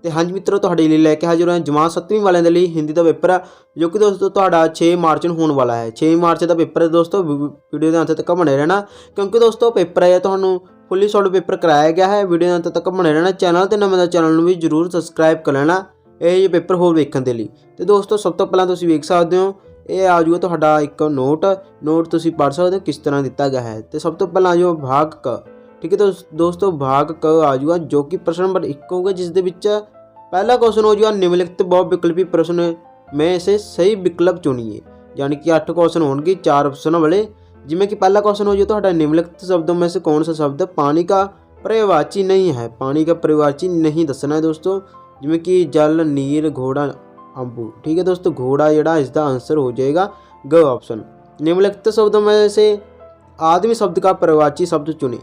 तो हाँ जी मित्रों, तुहाडे लिए लैके हाजिर होए जमात 7वीं वालों के लिए हिंदी का पेपर है, जो कि दोस्तों तुहाडा 6 मार्च ਨੂੰ होने वाला है। 6 मार्च का पेपर है दोस्तों, वीडियो के अंत तक बने रहना, क्योंकि दोस्तों पेपर है तुहानू फुली सॉल्व पेपर कराया गया है। वीडियो के अंत तक बने रहना, चैनल तो नवें चैनल भी जरूर सबसक्राइब कर लेना ये पेपर होर वेखण दे लई। ते दोस्तों सब तो पहला तुसीं वेख सकते हो, ये आ जाऊगा तुहाडा एक नोट तुसीं पढ़ सकते हो किस तरह दिता गया है। तो सब तो पहला आ जाओ भाग क, ठीक है। तो दोस्तों भाग क आ जाऊगा, जो कि प्रश्न नंबर 1 होगा, जिस दे विच पहला क्वेश्चन हो जाएगा निम्नलिखित बहुविकल्पी प्रश्न में से सही विकल्प चुनिए। यानी कि 8 क्वेश्चन होंगे 4 ऑप्शन वाले। जिमें कि पहला क्वेश्चन हो जाए तो निम्नलिखित शब्दों में से कौन सा शब्द पानी का पर्यायवाची नहीं है। पानी का पर्यायवाची नहीं दसना है दोस्तों, जिमें कि जल, नीर, घोड़ा, अंबू। ठीक है दोस्तों, घोड़ा जड़ा इसका आंसर हो जाएगा ग ऑप्शन। निम्नलिखित शब्दों में से आदमी शब्द का पर्यायवाची शब्द चुने।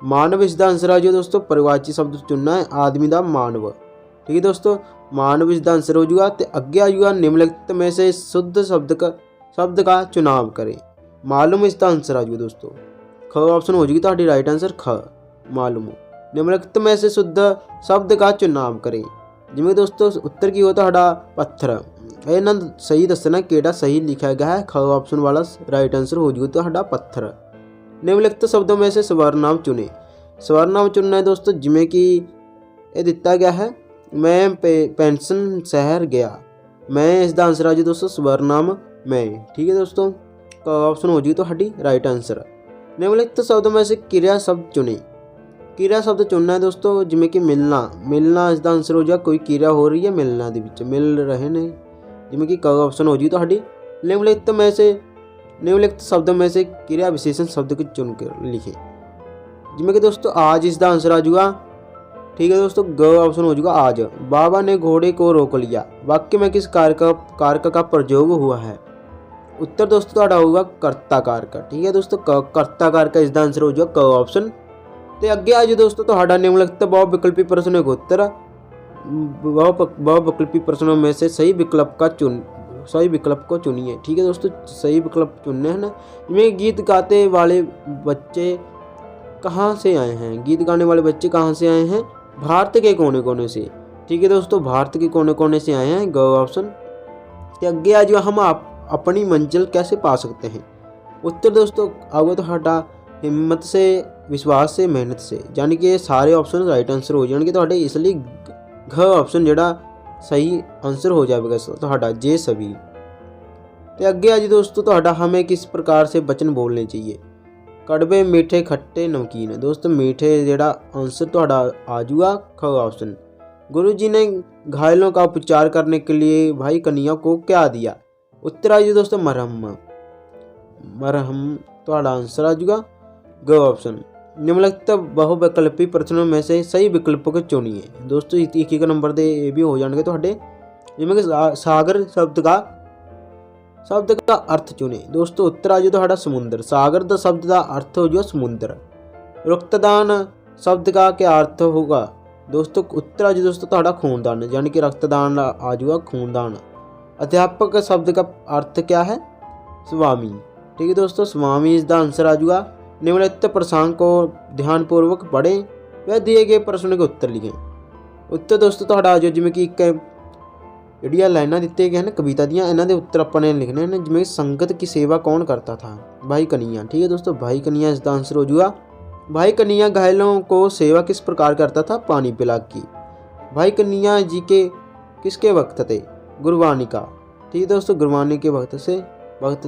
मानव इसका आंसर आ जाए दोस्तों, पर्यायवाची शब्द चुनना है आदमी का मानव। ठीक है दोस्तों, मानव इसका आंसर हो जाएगा। तो अगे आ जाएगा निम्नलिखित में से शुद्ध शब्द का चुनाव करें। मालूम इसका आंसर आ जाएगा दोस्तों, ख ऑप्शन हो जाएगी तो राइट आंसर ख मालूम। निम्नलिखित में से शुद्ध शब्द का चुनाव करें। जिमें दोस्तों उत्तर की हो तो पत्थर। ये ना सही दसना केड़ा सही लिखा गया है, ख ऑप्शन वाला राइट आंसर हो जाएगा तो पत्थर। निम्नलिखित शब्दों में से स्वर्नाम चुने। स्वर्नाम चुनना है दोस्तों, जिमें कि ये दिता गया है मैं पेंशन शहर गया। मैं इसका आंसर आ जाए दोस्तों स्वर्नाम मैं। ठीक है दोस्तों, का ऑप्शन हो जाए तो राइट आंसर। निम्नलिखित शब्दों में से क्रिया शब्द चुने। क्रिया शब्द चुनना है दोस्तों, जिमें कि मिलना। मिलना इसका आंसर हो जाए, कोई क्रिया हो रही है मिलना दे विच, मिल रहे ने। जिमें कि का ऑप्शन हो जाए तो निम्नलिखित शब्दों में से क्रिया विशेषण शब्द को चुन कर लिखे। जिमें कि दोस्तों आज इसका आंसर आ जाएगा। ठीक है दोस्तों, ग ऑप्शन हो जाएगा आज। बाबा ने घोड़े को रोक लिया, वाक्य में किस कारक का प्रयोग हुआ है। उत्तर दोस्तों तुहाडा होगा कर्ता कारक। ठीक है दोस्तों, कर्ता कारक इसका आंसर हो जाएगा क ऑप्शन। तो अगे आ जाए दोस्तों तुहाडा निम्नलिखित बहुविकल्पी प्रश्नों का उत्तर। बहुविकल्पी प्रश्नों में से सही विकल्प को चुनिए। ठीक है दोस्तों, सही विकल्प चुनने हैं ना। जिसमें गीत गाते वाले बच्चे कहाँ से आए हैं। गीत गाने वाले बच्चे कहाँ से आए हैं, भारत के कोने कोने से। ठीक है दोस्तों, भारत के कोने कोने से आए हैं, ग ऑप्शन। तो अगे आ जाओ हम अपनी मंजिल कैसे पा सकते हैं। उत्तर दोस्तों आगे तो हिम्मत से, विश्वास से, मेहनत से। यानी कि सारे ऑप्शन राइट आंसर हो जाएंगे तो इसलिए घ ऑप्शन जड़ा सही आंसर हो जाएगा तो जे सभी। तो अगे आ जाए दोस्तों तो हमें किस प्रकार से वचन बोलने चाहिए। कड़वे, मीठे, खट्टे, नमकीन। दोस्तों मीठे जड़ा आंसर तो आ जाऊगा ख ऑप्शन। गुरु जी ने घायलों का उपचार करने के लिए भाई कन्हैया को क्या दिया। उत्तर आ जाए दोस्तों मरहम तो आंसर आ जाएगा ग ऑप्शन। निम्नलिखित बहुविकल्पी प्रश्नों में से सही विकल्प को चुनिए। दोस्तों 1 नंबर दे ये भी हो जाएंगे तो जिसमें कि सागर शब्द का अर्थ चुने। दोस्तों उत्तर आ जाए तो समुद्र। सागर द शब्द का अर्थ हो जाए समुद्र। रक्तदान शब्द का क्या अर्थ होगा। दोस्तों उत्तर आ जाए दोस्तों तो खूनदान, यानी कि रक्तदान आ जाएगा खूनदान। अध्यापक शब्द का अर्थ क्या है, स्वामी। ठीक है दोस्तों, स्वामी इसका आंसर आ जाएगा। निम्नलिखित प्रसंग को ध्यानपूर्वक पढ़ें व दिए गए प्रश्न के उत्तर लिखें। उत्तर दोस्तों तो आ जाओ, जिमें कि ਜਿਹੜੀਆਂ लाइना दिते गए हैं कविता दियाँ, इन्हों के उत्तर अपने लिखने हैं। जिमें संगत की सेवा कौन करता था, भाई कन्हैया। ठीक है दोस्तों, भाई कन्हैया इसका आंसर हो जाएगा। भाई कन्हैया घायलों को सेवा किस प्रकार करता था, पानी पिला की। भाई कन्हैया जी के किसके वक्त थे, गुरबानी का। ठीक है दोस्तों, गुरबानी के वक्त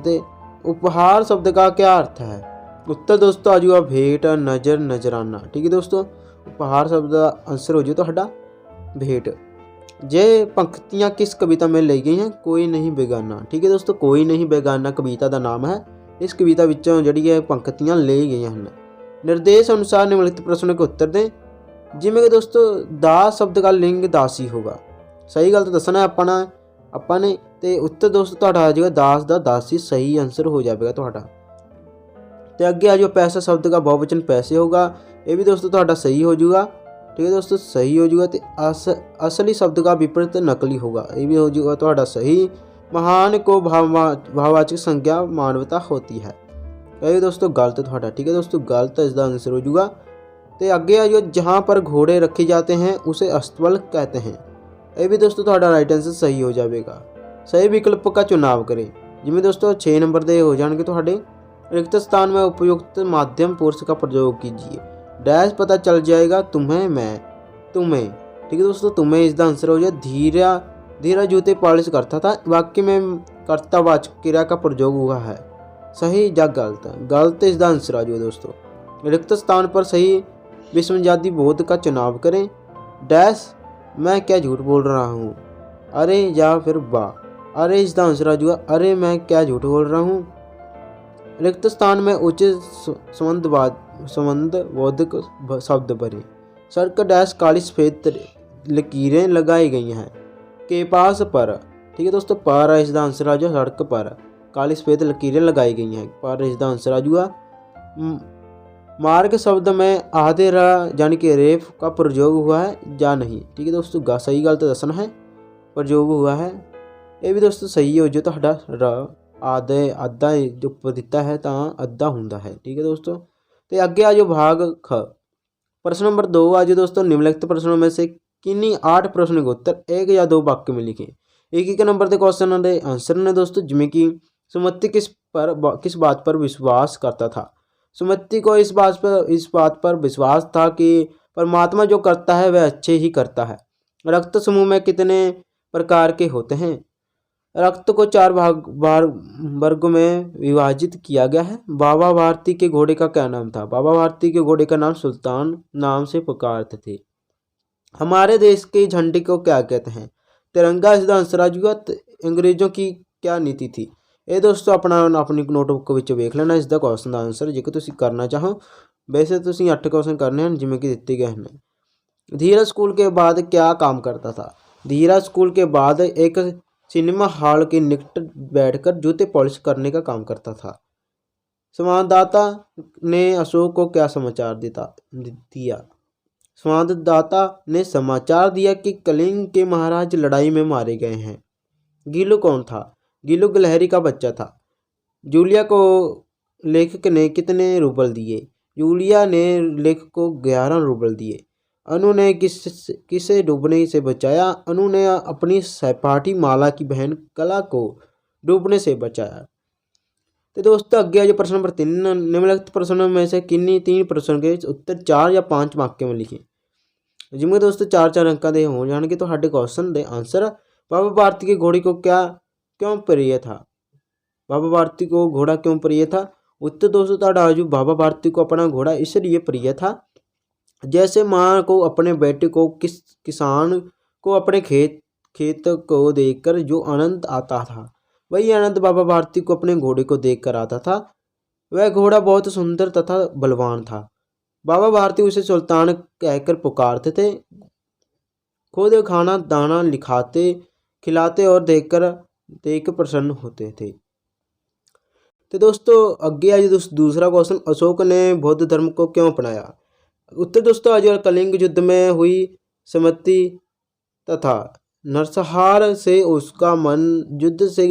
थे। उपहार शब्द का क्या अर्थ है। उत्तर दोस्तों आ जाएगा भेंट, नज़र, नजराना। ठीक है दोस्तों, उपहार शब्द का आंसर हो जाए तो भेंट। जे पंक्तियाँ किस कविता में ली गई हैं, कोई नहीं बेगाना। ठीक है दोस्तों, कोई नहीं बेगाना कविता का नाम है। इस कविता विचों जड़ी है पंक्तियाँ ली गई हैं। निर्देश अनुसार निम्नलिखित प्रश्नों के उत्तर दें। जिमें कि दोस्तों दास शब्द का लिंग दासी होगा। सही गल तो दसना है अपने ते उत्तर दोस्तों आ जाएगा दास दा दासी, सही आंसर हो जाएगा तो अगे आ जाओ पैसा शब्द का बहुवचन पैसे होगा। ये भी दोस्तों सही हो जाएगा। ठीक है दोस्तों, सही हो जाएगा। तो असली शब्द का विपरीत नकली होगा, ये भी हो जाएगा तो सही। महान को भाववाचक संज्ञा मानवता होती है, ये भी दोस्तों गलत थोड़ा। ठीक है दोस्तों, गलत इसका आंसर हो जाएगा। तो अगे आ जाओ जहाँ पर घोड़े रखे जाते हैं उसे अस्तबल कहते हैं। ਇਹ ਵੀ ਦੋਸਤੋ ਤੁਹਾਡਾ ਰਾਈਟ ਆਂਸਰ ਸਹੀ ਹੋ ਜਾਵੇਗਾ। ਸਹੀ ਵਿਕਲਪ का चुनाव करें। जिमें दोस्तों 6 नंबर ਦੇ ਹੋ ਜਾਣਗੇ ਤੁਹਾਡੇ। रिक्त स्थान में उपयुक्त माध्यम पुरुष का प्रयोग कीजिए। डैश पता चल जाएगा तुम्हें, मैं तुम्हें। ठीक है दोस्तों, तुम्हें इसका आंसर हो जाए धीरा। धीरा जूते पॉलिश करता था। वाक्य में कर्तावाचक क्रिया का प्रयोग हुआ है। सही या गलत? गलत इसका आंसर आ जाए दोस्तों। रिक्त स्थान पर सही विस्मयादि बोध का चुनाव करें। डैश मैं क्या झूठ बोल रहा हूँ, अरे या फिर वाह। अरे इसका आंसर आ जाएगा अरे मैं क्या झूठ बोल रहा हूँ। रिक्त स्थान में उचित संबंधबोधक शब्द भरें। सड़क डैश काली सफेद लकीरें लगाई गई हैं के पास पर। ठीक है दोस्तों, पर है इसका आंसर आ जाएगा सड़क पर काली सफेद लकीरें लगाई गई हैं, पर इसका आंसर आ जाएगा। मार्ग शब्द में आधे रा यानी कि रेफ का प्रयोग हुआ है या नहीं। ठीक है दोस्तों, सही गलत दसना है। प्रयोग हुआ है, ये भी दोस्तों सही हो जो ਤੁਹਾਡਾ ਰਾ आधे अद्धा जो दिता है तो अद्धा होंदा है। ठीक है दोस्तों, तो अगे आ जाओ भाग ख। प्रश्न नंबर 2 आ जाओ दोस्तों। निम्नलिखित प्रश्नों में से किन्हीं 8 प्रश्नों के उत्तर 1 या 2 वाक्य में लिखें। एक नंबर के क्वेश्चन के आंसर ने दोस्तों, जिमें कि सुमति किस बात पर विश्वास करता था। सुमति को इस बात पर विश्वास था कि परमात्मा जो करता है वह अच्छे ही करता है। रक्त समूह में कितने प्रकार के होते हैं। रक्त को 4 वर्गों में विभाजित किया गया है। बाबा भारती के घोड़े का क्या नाम था। बाबा भारती के घोड़े का नाम सुल्तान नाम से पुकारते थे। हमारे देश के झंडे को क्या कहते हैं। तिरंगा इसका आंसर आ जाएगा। अंग्रेजों की क्या नीति थी। ये दोस्तों अपनी नोटबुक विच वेख लेना इसका क्वेश्चन का आंसर जेकर तुसीं करना चाहो। वैसे तुसीं 8 क्वेश्चन करने हैं जिमें कि दिते गए हैं। धीरज स्कूल के बाद क्या काम करता था। धीरज स्कूल के बाद एक सिनेमा हॉल के निकट बैठकर जूते पॉलिश करने का काम करता था। संवाददाता ने अशोक को क्या समाचार दिया। संवाददाता ने समाचार दिया कि कलिंग के महाराज लड़ाई में मारे गए हैं। गीलू कौन था। गीलू गिलहरी का बच्चा था। जूलिया को लेखक ने कितने रूबल दिए। जूलिया ने लेखक को 11 रूबल दिए। अनु ने किसे डूबने से बचाया। अनु ने अपनी सहपाठी माला की बहन कला को डूबने से बचाया। तो दोस्तों अगे आज प्रश्न नंबर 3। निम्नलिखित प्रश्नों में से किन्हीं 3 प्रश्नों के उत्तर 4 या 5 वाक्य में लिखें। जिनमें दोस्तों 4-4 अंकों के हो जाएंगे तो हमारे क्वेश्चन के आंसर। बाबा भारती के घोड़े को क्यों प्रिय था। बाबा भारती को घोड़ा क्यों प्रिय था। उत्तर दोस्तों ਤੁਹਾਡਾ आजू बाबा भारती को अपना घोड़ा इसलिए प्रिय था जैसे माँ को अपने बेटे को किसान को अपने खेत को देखकर जो आनंद आता था, वही आनंद बाबा भारती को अपने घोड़े को देखकर आता था। वह घोड़ा बहुत सुंदर तथा बलवान था। बाबा भारती उसे सुल्तान कहकर पुकारते थे। खुद खाना दाना खिलाते और देख प्रसन्न होते थे। तो दोस्तों अगे आज दूसरा क्वेश्चन। अशोक ने बौद्ध धर्म को क्यों अपनाया। उत्तर दोस्तों आज कलिंग युद्ध में हुई सहमति तथा नरसंहार से उसका मन युद्ध से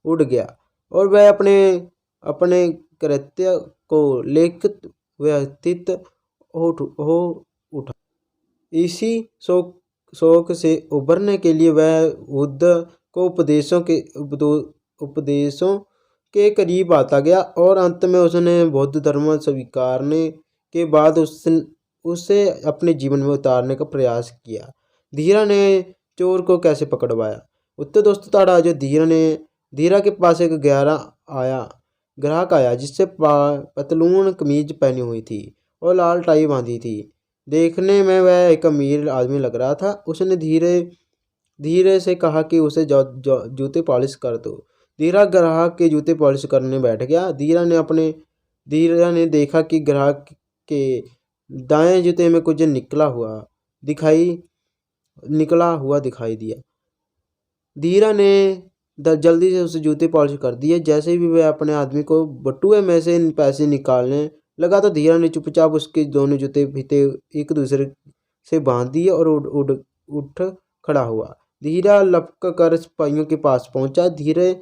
उड़ गया और वह अपने कृत्य को लेखित व्यतीत हो उठा। इसी शोक से उभरने के लिए वह बुद्ध को उपदेशों के करीब आता गया और अंत में उसने बौद्ध धर्म स्वीकारने के बाद उसे अपने जीवन में उतारने का प्रयास किया। धीरा ने चोर को कैसे पकड़वाया। उत्तर दोस्तों ताड़ा जो धीरा के पास एक ग्राहक आया जिससे पतलून कमीज पहनी हुई थी और लाल टाई बांधी थी। देखने में वह एक अमीर आदमी लग रहा था। उसने धीरे से कहा कि उसे जूते पॉलिश कर दो। धीरा ग्राहक के जूते पॉलिश करने बैठ गया। धीरा ने देखा कि ग्राहक के दाएं जूते में कुछ निकला हुआ दिखाई दिया। धीरा ने जल्दी से उसे जूते पॉलिश कर दिए। जैसे भी वह अपने आदमी को बटुए में से पैसे निकालने लगा तो धीरा ने चुपचाप उसके दोनों जूते फीते एक दूसरे से बांध दिए और उठ खड़ा हुआ। धीरा लपक कर सिपाहियों के पास पहुंचा। धीरे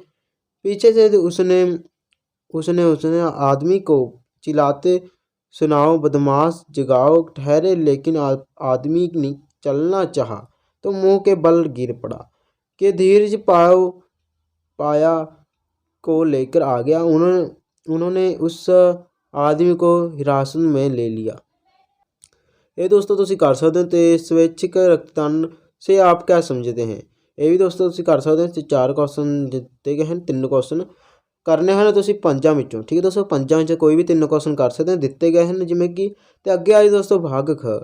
पीछे से उसने आदमी को चिल्लाते सुनाओ बदमाश जगाओ। ठहरे लेकिन आदमी ने चलना चाहा। तो मुंह के बल गिर पड़ा कि धीरज पाया को लेकर आ गया। उन्होंने उस आदमी को हिरासत में ले लिया। ये दोस्तों तुसी कर सकते हो। तो स्वैच्छिक रक्तदान से आप क्या समझते हैं, ये भी दोस्तों तुसी कर सकते हो। तो 4 क्वेश्चन दिते गए हैं, 3 क्वेश्चन करने हैं तुसी 5 ਵਿੱਚੋਂ। ठीक है दोस्तों, 5 ਵਿੱਚ कोई भी 3 क्वेश्चन कर सकते हैं, दिते गए हैं जिमें कि। तो अगे आज दोस्तों भाग ख,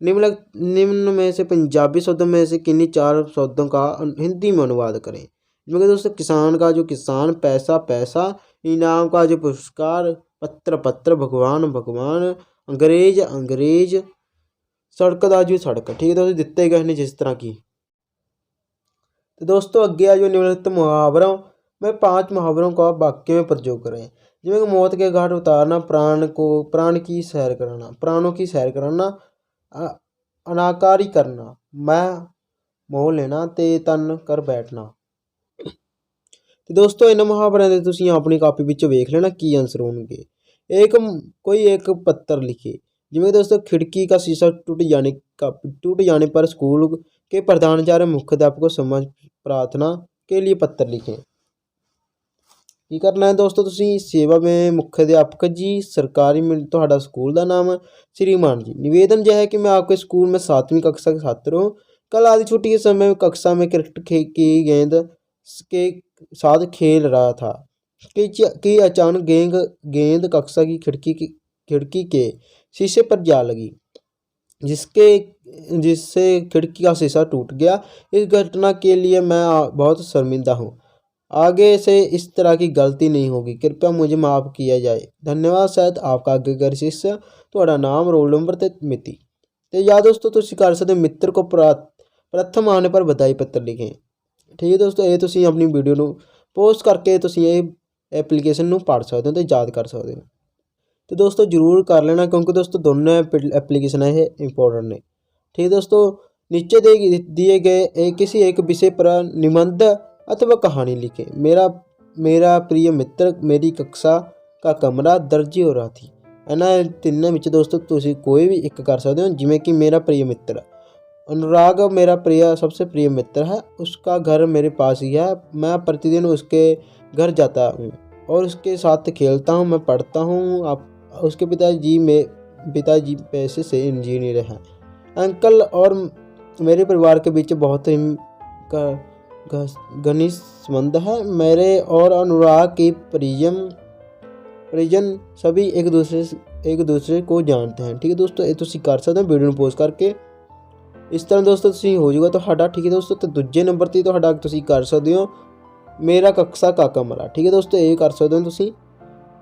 निम्न में से पंजाबी शब्दों में से किन्हीं 4 शब्दों का हिंदी में अनुवाद करें। जिसमें कि दोस्तों किसान का जो किसान, पैसा पैसा, इनाम का जो पुरस्कार, पत्र पत्र, भगवान भगवान, अंग्रेज अंग्रेज, सड़क का जो सड़क। ठीक है दोस्तों, दिते गए हैं जिस तरह की। तो दोस्तों अगे आ जो निम्नलिखित मुहावरों में 5 मुहावरों का वाक्य में प्रयोग करें। जिसमें कि मौत के घाट उतारना, प्राणों की सैर कराना, अनाकारी करना, मैं मोह लेना, ते तन कर बैठना। तो दोस्तों इन मुहावरों के तुसीं अपनी कापी विच वेख लेना की आंसर होंगे। एक पत्र लिखे। जिमें दोस्तों खिड़की का शीशा टूट जाने पर स्कूल के प्रधानाचार्य मुख्याध्यापक को समझ प्रार्थना के लिए पत्र लिखें। की करना है दोस्तों, तुसीं सेवा में मुख्याध्यापक जी, सरकारी में तुहाडा स्कूल का नाम, श्रीमान जी। निवेदन यह है कि मैं आपके स्कूल में 7वीं कक्षा का छात्र हूँ। कल आधी छुट्टी के समय कक्षा में क्रिकेट की गेंद के साथ खेल रहा था कि अचानक गेंद कक्षा की खिड़की के शीशे पर जा लगी, जिससे खिड़की का शीशा टूट गया। इस घटना के लिए मैं बहुत शर्मिंदा हूँ। आगे से इस तरह की गलती नहीं होगी, कृपया मुझे माफ़ किया जाए। धन्यवाद। शायद आपका आज्ञाकारी शिष्य, थोड़ा नाम, रोल नंबर ते मिति। तो या दोस्तों तुसीं कर सकते मित्र को प्रथम आने पर बधाई पत्र लिखें। ठीक है दोस्तों, ये तुसीं अपनी वीडियो को पोस्ट करके तुसीं ये एप्लीकेशन को पढ़ सकते हो, तो याद कर सकते हो। तो दोस्तों जरूर कर लेना, क्योंकि दोस्तों दोनों एप्लीकेशन है इंपॉर्टेंट ने। ठीक है दोस्तों, नीचे दिए गए किसी एक विषय पर निबंध अथवा कहानी लिखें। मेरा प्रिय मित्र, मेरी कक्षा का कमरा दर्जी हो रहा थी। इन्होंने तीनों में दोस्तों तुसीं कोई भी एक कर सकते हो। जिमें कि मेरा प्रिय मित्र, अनुराग मेरा सबसे प्रिय मित्र है। उसका घर मेरे पास ही है। मैं प्रतिदिन उसके घर जाता हूँ और उसके साथ खेलता हूँ। मैं पढ़ता हूँ। उसके पिताजी पैसे से इंजीनियर हैं। अंकल और मेरे परिवार के बीच बहुत ही घनिष्ठ संबंध है। मेरे और अनुराग के परिजन सभी एक दूसरे को जानते हैं। ठीक है दोस्तों, ये तुसीं कर सकते हो वीडियो में पोस्ट करके। इस तरह दोस्तों तुसीं हो जाएगा तुहाडा। ठीक है दोस्तों, तो दूजे नंबर ते तुहाडा तुसीं कर सकते हो मेरा कक्षा का कमरा। ठीक है दोस्तों, ये कर सकते हो तुसीं,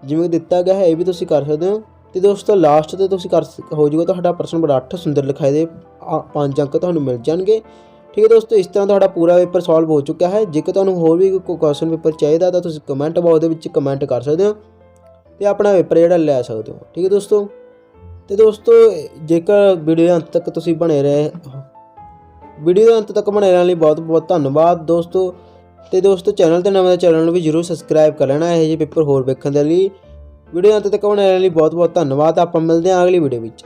जिवें दिता गया है ये भी तुसीं कर सकते हो। तो दोस्तों लास्ट ते तुसीं हो जाएगा तुहाडा प्रश्न नंबर 8 सुंदर लिखाई दे 5 अंक तुहानूं मिल जाएंगे। ठीक है दोस्तों, इस तरह तुहाडा पूरा पेपर सॉल्व हो चुका है। जेकर तुहानूं होर भी कोई क्वेश्चन पेपर चाहिए तो तुसीं कमेंट बॉक्स दे विच कमेंट कर सकते हो तो अपना पेपर जिहड़ा लै सकते हो। ठीक है दोस्तों, तो दोस्तों जेकर वीडियो के अंत तक तुसीं बने रहे, वीडियो के अंत तक बने रहने बहुत बहुत धन्यवाद दोस्तों। तो दोस्तों चैनल ते नवां चैनल भी जरूर सबसक्राइब कर लेना ये पेपर होर वेखण दे लई। वीडियो अंत तक बने रहने बहुत बहुत धन्यवाद। आपां मिलदे हां अगली वीडियो विच।